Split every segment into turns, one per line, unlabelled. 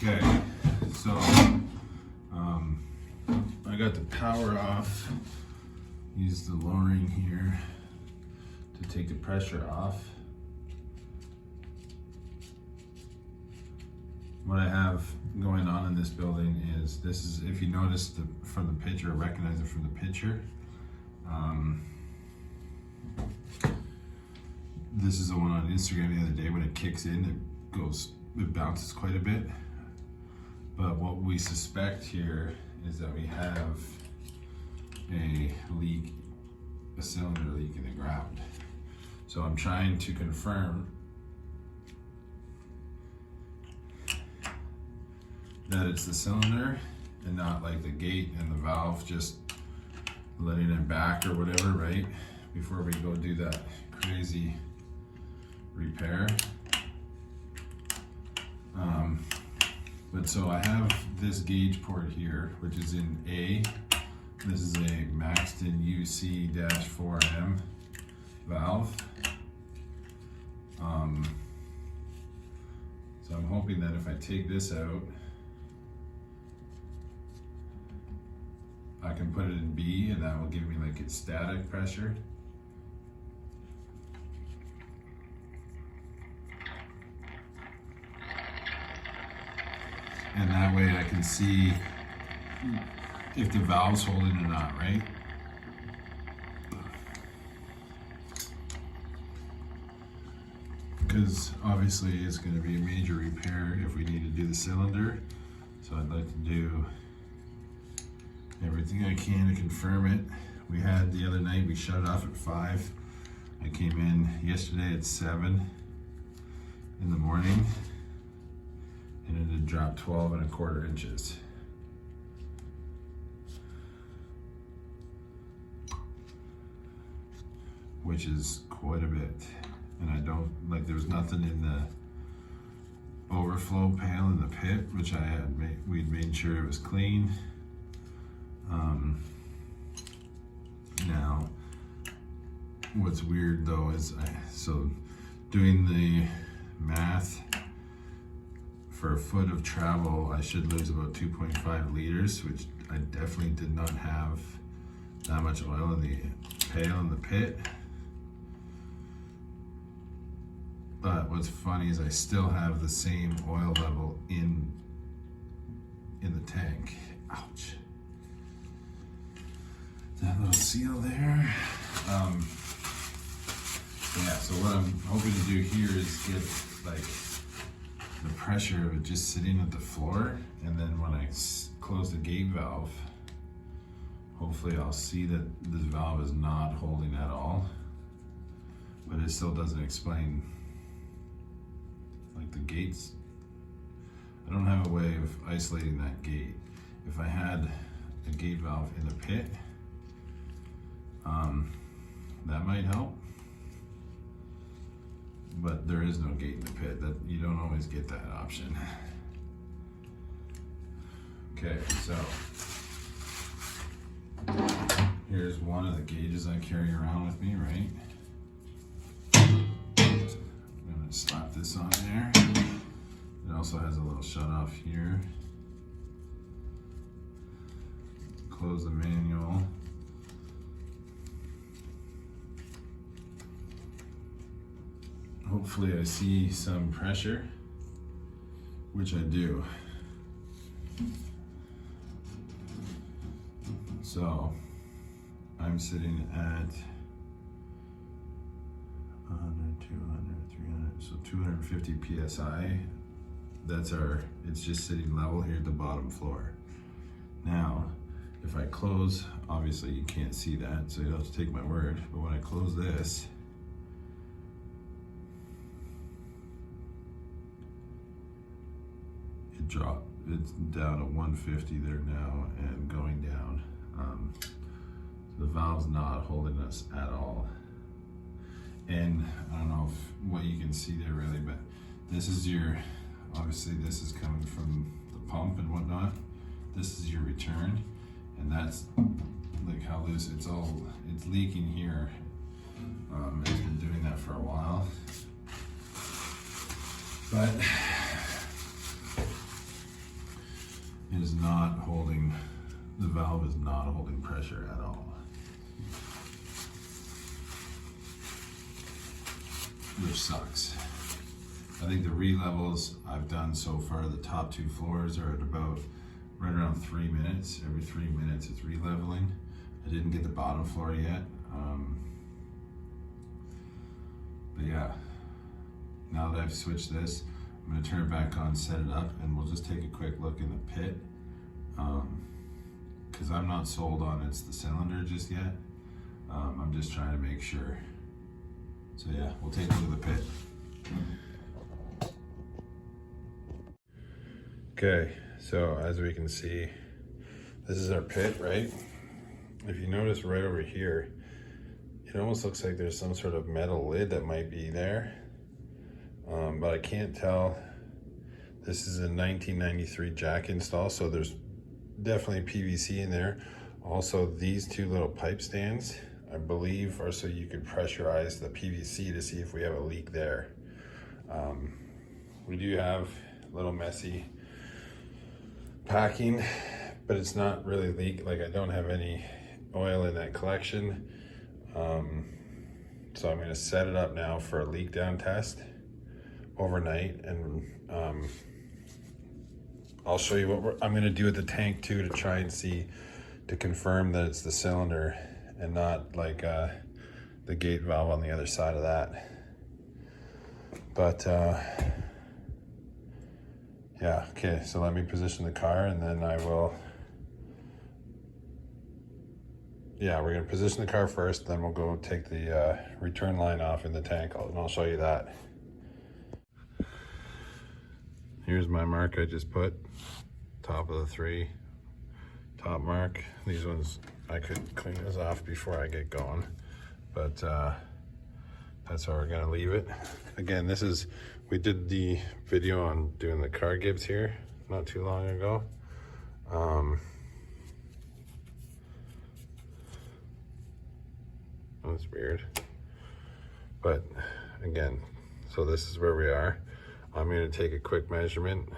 Okay, so I got the power off. Use the lowering here to take the pressure off. What I have going on in this building is, this is, if you notice from the picture, recognize it from the picture. This is the one on Instagram the other day. When it kicks in, it bounces quite a bit. But what we suspect here is that we have a leak, a cylinder leak in the ground. So I'm trying to confirm that it's the cylinder and not like the gate and the valve just letting it back or whatever, right? Before we go do that crazy repair. But so I have this gauge port here, which is in A. This is a Maxton UC-4M valve. So I'm hoping that if I take this out, I can put it in B, and that will give me like its static pressure. And that way I can see if the valve's holding or not, right? Because obviously it's going to be a major repair if we need to do the cylinder. So I'd like to do everything I can to confirm it. We had the other night, we shut it off at 5. I came in yesterday at 7 in the morning, and it had dropped 12¼ inches. Which is quite a bit. And I don't, like, there was nothing in the overflow pail in the pit, which I had we'd made sure it was clean. Now, what's weird though is, so doing the math, for a foot of travel, I should lose about 2.5 liters, which I definitely did not have that much oil in the pail in the pit. But what's funny is I still have the same oil level in the tank. Ouch. That little seal there. Yeah, so what I'm hoping to do here is get like the pressure of it just sitting at the floor, and then when I close the gate valve, hopefully I'll see that this valve is not holding at all, but it still doesn't explain, like, the gates. I don't have a way of isolating that gate. If I had a gate valve in the pit, that might help. But there is no gate in the pit. That you don't always get that option. Okay, so here's one of the gauges I carry around with me, right? I'm gonna slap this on there. It also has a little shut off here. Close the manual. Hopefully I see some pressure, which I do. So I'm sitting at 100, 200, 300, so 250 PSI. That's it's just sitting level here at the bottom floor. Now, if I close, obviously you can't see that, so you'll have to take my word, but when I close this, it's down to 150 there now and going down. The valve's not holding us at all. And I don't know what you can see there really, but this is obviously this is coming from the pump and whatnot. This is your return, and that's like how loose it's leaking here. It's been doing that for a while. But not holding, the valve is not holding pressure at all. Which sucks. I think the re-levels I've done so far, the top 2 floors are at about right around 3 minutes. Every 3 minutes it's re-leveling. I didn't get the bottom floor yet. But yeah, now that I've switched this, I'm gonna turn it back on, set it up, and we'll just take a quick look in the pit. Because I'm not sold on it's the cylinder just yet. I'm just trying to make sure. So yeah, we'll take a look at the pit. Okay, so as we can see, this is our pit, right? If you notice right over here, it almost looks like there's some sort of metal lid that might be there. But I can't tell. This is a 1993 jack install, so there's definitely PVC in there. Also, these 2 little pipe stands, I believe, are so you could pressurize the PVC to see if we have a leak there. We do have a little messy packing, but it's not really leak. Like, I don't have any oil in that collection. So I'm gonna set it up now for a leak down test overnight, and I'll show you what I'm gonna do with the tank too, to try and see, to confirm that it's the cylinder and not like the gate valve on the other side of that. But yeah, okay, so let me position the car and then I will, yeah, we're gonna position the car first, then we'll go take the return line off in the tank, and I'll show you that. Here's my mark I just put, top of the 3, top mark. These ones, I could clean this off before I get going, but that's how we're gonna leave it. Again, this is, we did the video on doing the car gibs here not too long ago. That's weird, but again, so this is where we are. I'm gonna take a quick measurement.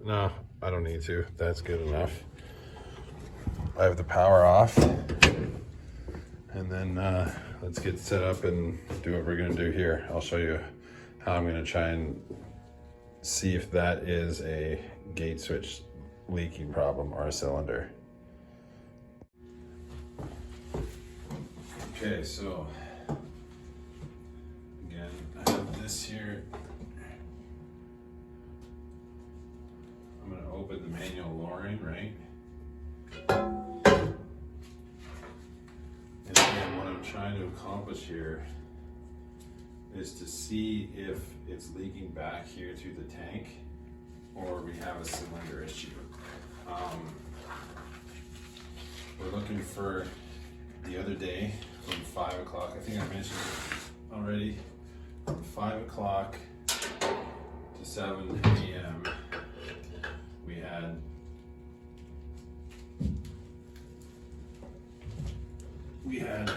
No, I don't need to, that's good enough. I have the power off, and then let's get set up and do what we're gonna do here. I'll show you how I'm gonna try and see if that is a gate switch leaking problem or a cylinder. Okay, so again, I have this here. I'm gonna open the manual lowering, right? And again, what I'm trying to accomplish here is to see if it's leaking back here through the tank or we have a cylinder issue. We're looking for the other day from 5 o'clock, I think I mentioned it already, from 5 o'clock to 7 a.m. we had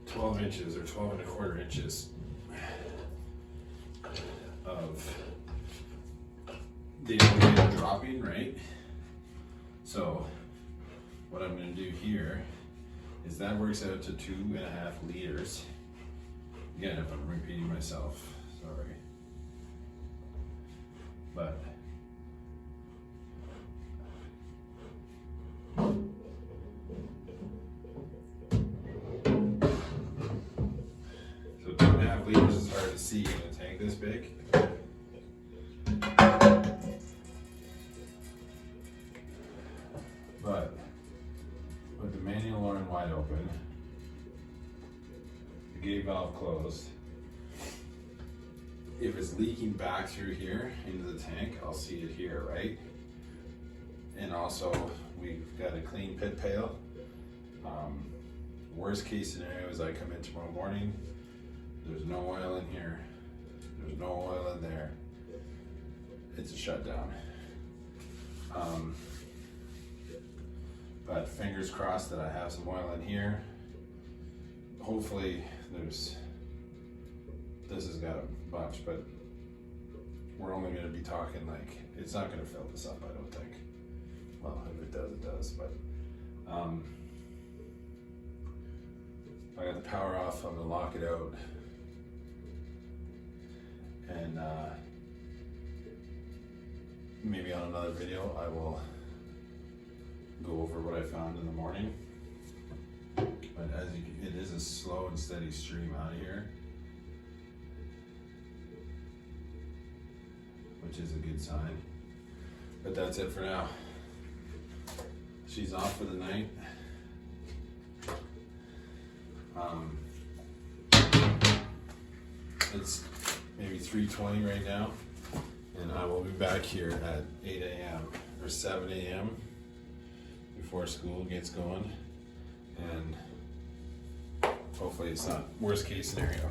12 inches or 12 and a quarter inches of data dropping, right? So what I'm going to do here is that works out to 2.5 liters. Again, if I'm repeating myself, sorry. But so 2.5 liters is hard to see in a tank this big. But with the manual arm wide open, the gate valve closed, if it's leaking back through here into the tank, I'll see it here, right? And also, we've got a clean pit pail. Worst case scenario is I come in tomorrow morning, there's no oil in here, there's no oil in there, it's a shutdown. But fingers crossed that I have some oil in here. Hopefully this has got a bunch, but we're only gonna be talking like, it's not gonna fill this up, I don't think. Well, if it does, but I got the power off, I'm gonna lock it out, and maybe on another video I will go over what I found in the morning. But as you can, it is a slow and steady stream out of here, which is a good sign. But that's it for now. She's off for the night. It's maybe 3:20 right now, and I will be back here at 8 a.m. or 7 a.m. before school gets going, and hopefully it's not worst case scenario.